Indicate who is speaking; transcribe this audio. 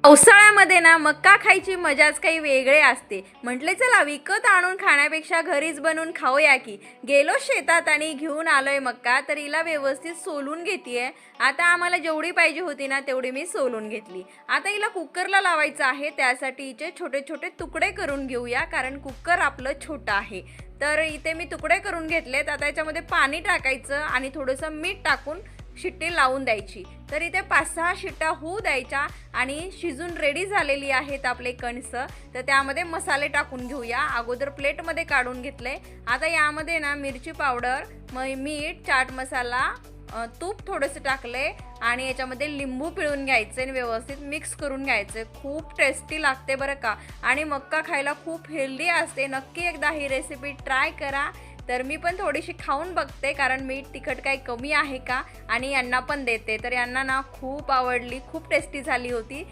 Speaker 1: पावसाळ्यामध्ये ना मक्का खायची मजाच काही वेगळे असते. म्हटले चला विकत आणून खाण्यापेक्षा घरीच बनवून खाऊया की. गेलो शेतात आणि घेऊन आलोय मक्का, तर हिला व्यवस्थित सोलून घेतीये. आता आम्हाला जेवढी पाहिजे होती ना तेवढी मी सोलून घेतली. आता हिला कुकरला लावायचं आहे, त्यासाठी हिचे छोटे छोटे तुकडे करून घेऊया, कारण कुकर आपलं छोटं आहे. तर इथे मी तुकडे करून घेतलेत. आता याच्यामध्ये पाणी टाकायचं आणि थोडंसं मीठ टाकून शिट्टी लावून द्यायची. तर इथे 5-6 शिट्ट्या होऊ द्यायच्या आणि शिजून रेडी झालेली आहेत आपले कणस. तर त्यामध्ये मसाले टाकून घेऊया. अगोदर प्लेटमध्ये काढून घेतले. आता यामध्ये ना मिरची पावडर, मीठ, चाट मसाला, तूप थोडंसं टाकले आणि याच्यामध्ये लिंबू पिळून घ्यायचे आणि व्यवस्थित मिक्स करून घ्यायचे. खूप टेस्टी लागते बरं का, आणि मक्का खायला खूप हेल्दी असते. नक्की एकदा ही रेसिपी ट्राय करा. तर मी पण थोडीशी खाऊन बघते, कारण मीठ तिखट काही कमी आहे का, आणि यांना पण देते. तर यांना ना खूप आवडली, खूप टेस्टी झाली होती.